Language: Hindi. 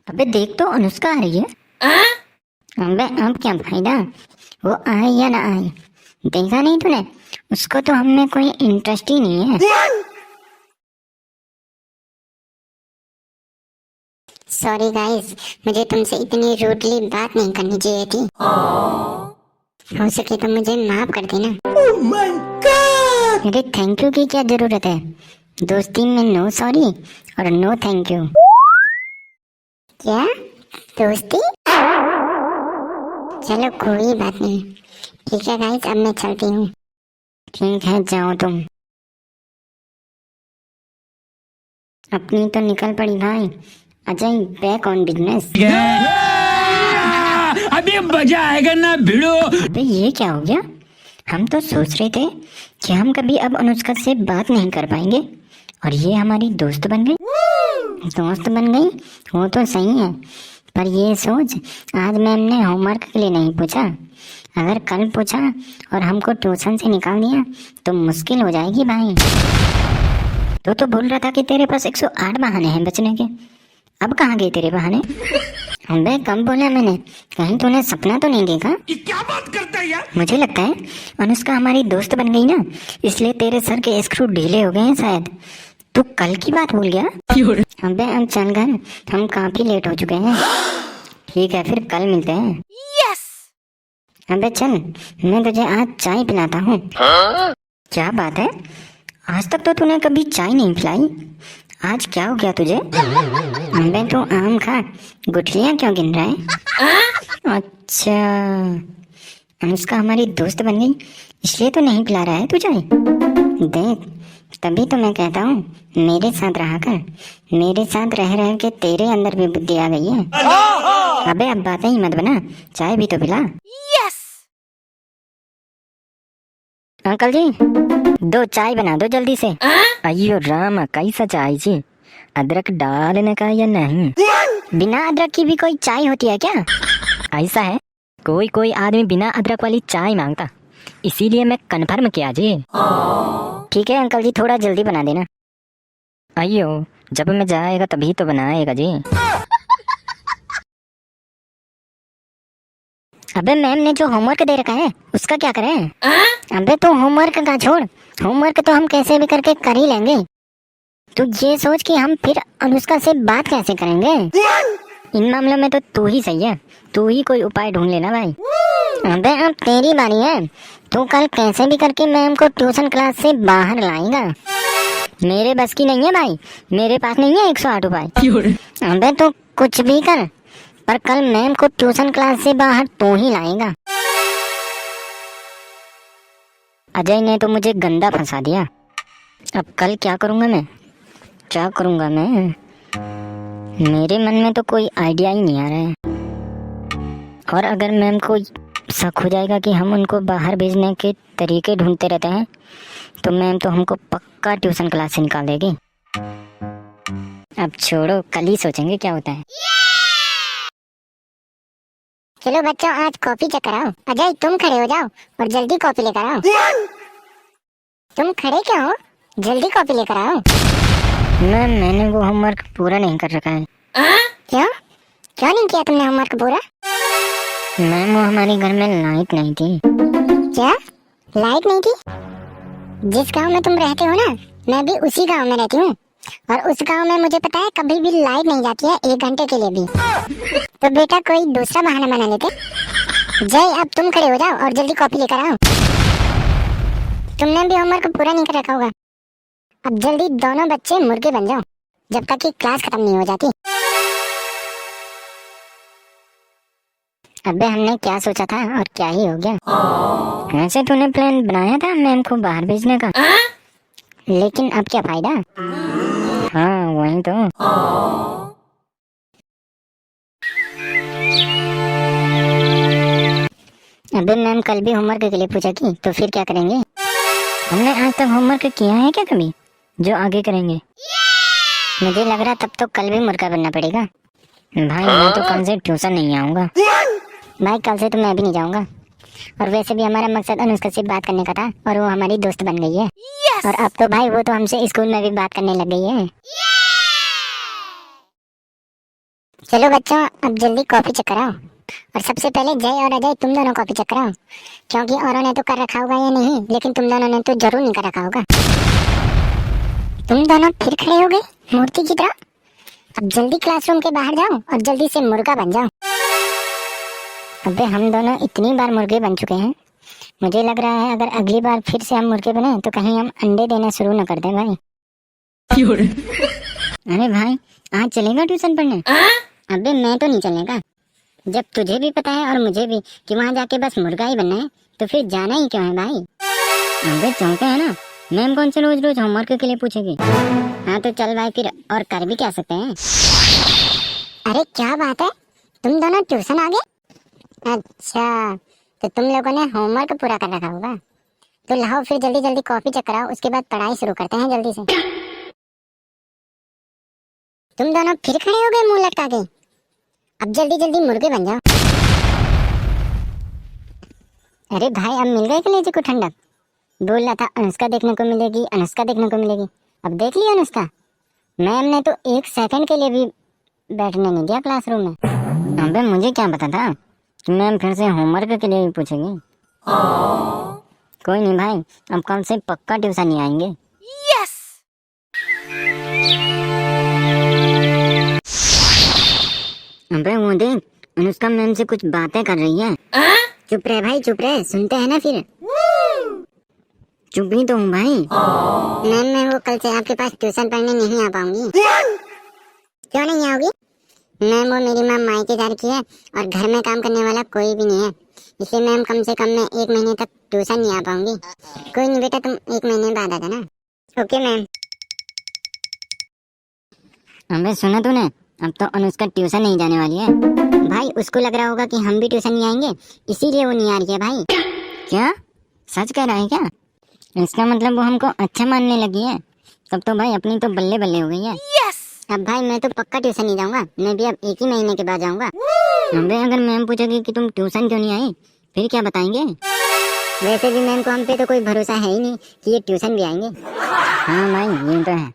अबे देख तो अनुष्का आ रही है। अबे अब क्या फायदा, वो आए या ना आए, देखा नहीं तूने, उसको तो हम में कोई इंटरेस्ट ही नहीं है। सॉरी गाइस, मुझे तुमसे इतनी रूडली बात नहीं करनी चाहिए थी। हो सके तो मुझे माफ कर देना। Oh my God! अरे थैंक यू की क्या जरूरत है, दोस्ती में नो सॉरी और नो थैंक यू। क्या दोस्ती? चलो कोई बात नहीं, ठीक है गाइस, अब मैं चलती हूँ। ठीक है जाओ तुम। अपनी तो निकल पड़ी भाई, अजय बैक ऑन बिजनेस। अभी मजा आएगा ना भिड़ो। अबे ये क्या हो गया, हम तो सोच रहे थे कि हम कभी अब अनुष्का से बात नहीं कर पाएंगे और ये हमारी दोस्त बन गई। दोस्त बन गई वो तो सही है, पर ये सोच आज मैम ने होमवर्क के लिए नहीं पूछा, अगर कल पूछा और हमको ट्यूशन से निकाल दिया तो मुश्किल हो जाएगी भाई। तो बोल रहा था कि तेरे पास 108 बहाने हैं बचने के, अब कहाँ गए तेरे बहाने? अबे कम बोला मैंने, कहीं तूने सपना तो नहीं देखा? ये क्या बात करता है यार? मुझे लगता है अनुष्का हमारी दोस्त बन गई ना, इसलिए तेरे सर के स्क्रू ढीले हो गए हैं शायद। तू कल की बात भूल गया? अबे अब चल घर, हम काफी लेट हो चुके हैं। ठीक है फिर कल मिलते हैं। यस। अबे चल, मैं तुझे आज चाय पिलाता हूँ। क्या बात है, आज तक तो तूने कभी चाय नहीं पिलाई, आज क्या हो गया तुझे? अबे तू आम खा, गुठलियाँ क्यों गिन रहा है? अच्छा, अनुष्का हमारी दोस्त बन गई इसलिए तो नहीं पिला रहा है तुझे। देख तभी तो मैं कहता हूँ मेरे साथ रहा कर, मेरे साथ रह रह के तेरे अंदर भी बुद्धि आ गई है। अबे अब बातें ही मत बना, चाय भी तो पिला। यस। अंकल जी 2 चाय बना दो जल्दी से। अयो राम, कैसा चाय जी, अदरक डालने का या नहीं? बिना अदरक की भी कोई चाय होती है क्या? ऐसा है, कोई कोई आदमी बिना अदरक वाली चाय मांगता, इसीलिए मैं कन्फर्म किया जी। ठीक है अंकल जी, थोड़ा जल्दी बना देना। अयो जब मैं जाएगा तभी तो बनाएगा जी। अबे मैम ने जो होमवर्क दे रखा है उसका क्या करें? अबे तू होमवर्क का छोड़, होमवर्क तो हम कैसे भी करके कर ही लेंगे, तू ये सोच कि हम फिर अनुष्का से बात कैसे करेंगे। इन मामलों में तो तू ही सही है, तू ही कोई उपाय ढूंढ लेना भाई। अबे अब तेरी बारी है, तू कल कैसे भी करके मैम को ट्यूशन क्लास से बाहर लाएगा। मेरे बस की नहीं है भाई, मेरे पास नहीं है 108 उपाय। अबे तू कुछ भी कर, पर कल मैम को ट्यूशन क्लास से बाहर तू ही लाएगा। अजय ने तो मुझे गंदा फंसा दिया, अब कल क्या करूंगा मैं, क्या करूंगा मैं? मेरे मन में तो कोई आइडिया ही नहीं आ रहा है। और अगर मैम को शक हो जाएगा कि हम उनको बाहर भेजने के तरीके ढूंढते रहते हैं तो मैम तो हमको पक्का ट्यूशन क्लास से निकाल देगी। अब छोड़ो, कल ही सोचेंगे क्या होता है। चलो बच्चों आज कॉफी चेक कराओ। अजय तुम खड़े हो जाओ और जल्दी कॉफी लेकर आओ। तुम खड़े क्यों हो, जल्दी कॉफी लेकर आओ। मैम मैंने वो होमवर्क पूरा नहीं कर रखा है। क्यों क्यों नहीं किया तुमने होमवर्क पूरा? मैम वो हमारे घर में लाइट नहीं थी। क्या लाइट नहीं थी? जिस गांव में तुम रहते हो ना, मैं भी उसी गांव में रहती हूँ और उस गांव में मुझे पता है कभी भी लाइट नहीं जाती है 1 घंटे के लिए भी। तो बेटा कोई दूसरा बहाना बना लेते। जय अब तुम खड़े हो जाओ और जल्दी कॉपी लेकर आओ। तुमने भी होमवर्क पूरा नहीं कर रखा होगा, अब जल्दी दोनों बच्चे मुर्गे बन जाओ जब तक कि क्लास खत्म नहीं हो जाती। अबे हमने क्या सोचा था और क्या ही हो गया। वैसे तूने प्लान बनाया था मैम को बाहर भेजने का, लेकिन अब क्या फायदा। हाँ वही तो। अबे मैम कल भी होमवर्क के लिए पूछा की, तो फिर क्या करेंगे? हमने आज तक होमवर्क किया है क्या कभी जो आगे करेंगे? मुझे लग रहा तब तो कल भी मुर्गा बनना पड़ेगा। भाई मैं तो कल से ट्यूशन नहीं आऊंगा। भाई कल से तो मैं भी नहीं जाऊंगा, और वैसे भी हमारा मकसद अनुष्का से बात करने का था और वो हमारी दोस्त बन गई है। और अब तो भाई वो तो हमसे स्कूल में भी बात करने लग गई है। चलो बच्चों, अब जल्दी कॉपी चेक कराओ। और सबसे पहले जय और अजय, तुम दोनों कॉपी चेक कराओ, क्योंकि औरों ने तो कर रखा होगा या नहीं, लेकिन तुम दोनों ने तो जरूर नहीं कर रखा होगा। तुम दोनों फिर खड़े हो गए मूर्ति की तरह। अब जल्दी क्लासरूम के बाहर जाओ और जल्दी से मुर्गा बन जाओ। अबे हम दोनों इतनी बार मुर्गे बन चुके हैं, मुझे लग रहा है अगर अगली बार फिर से हम मुर्गे बने तो कहीं हम अंडे देना शुरू न कर दें भाई। अरे भाई, आज चलेगा ट्यूशन पढ़ने? अबे मैं तो नहीं चलेगा। जब तुझे भी पता है और मुझे भी कि वहाँ जाके बस मुर्गा ही बनना है, तो फिर जाना ही क्यों है भाई? अबे चौंके है ना, मैम कौन से रोज रोज होमवर्क के लिए पूछेगी। हाँ तो चल भाई फिर, और कर भी क्या सकते हैं। अरे क्या बात है, तुम दोनों ट्यूशन आ गए? अच्छा, तो तुम लोगों ने होमवर्क पूरा कर रखा होगा। तो लाओ फिर जल्दी जल्दी कॉपी चेक कराओ, उसके बाद पढ़ाई शुरू करते हैं जल्दी से। तुम दोनों फिर खड़े हो गए मुंह लटका के। अब जल्दी जल्दी मुर्गे बन जाओ। अरे भाई, अब मिल गए कलेजे को ठंडक। बोल रहा था अनुष्का देखने को मिलेगी, अनुष्का देखने को मिलेगी। अब देख लिया अनुष्का। मैम ने तो 1 सेकंड के लिए भी बैठने नहीं दिया क्लासरूम में। अबे मुझे क्या पता था कि मैम फिर से होमवर्क के लिए भी पूछेगी। कोई नहीं भाई, अब कल से पक्का ट्यूशन नहीं आएंगे। यस। अबे वो देख, अनुष्का मैम से कुछ बातें कर रही है। चुप रहे भाई, चुप रहे, सुनते हैं ना फिर। चुप ही तो हूँ भाई। मैम मैं वो कल से आपके पास ट्यूशन पढ़ने नहीं आ पाऊंगी। क्यों नहीं आओगी? मैम वो मेरी माँ मायके जा रखी है और घर में काम करने वाला कोई भी नहीं है, इसलिए मैम कम से कम मैं 1 महीने तक ट्यूशन नहीं आ पाऊंगी। कोई नहीं बेटा, तुम 1 महीने बाद आ जाना। Okay ma'am. अबे सुना तूने, अब तो अनुष्का ट्यूशन नहीं जाने वाली है। भाई उसको लग रहा होगा कि हम भी ट्यूशन नहीं आएंगे, इसीलिए वो नहीं आ रही है भाई। क्या सच कह रहा है क्या? इसका मतलब वो हमको अच्छा मानने लगी है। तब तो भाई अपनी तो बल्ले बल्ले हो गई है। यस। अब भाई मैं तो पक्का ट्यूशन नहीं जाऊंगा, मैं भी अब 1 ही महीने के बाद जाऊंगा। अबे अगर मैम पूछेगी कि तुम ट्यूशन क्यों नहीं आई, फिर क्या बताएंगे? वैसे भी मैम को हम पे तो कोई भरोसा है ही नहीं कि ये ट्यूशन भी आएंगे। हाँ भाई ये तो है।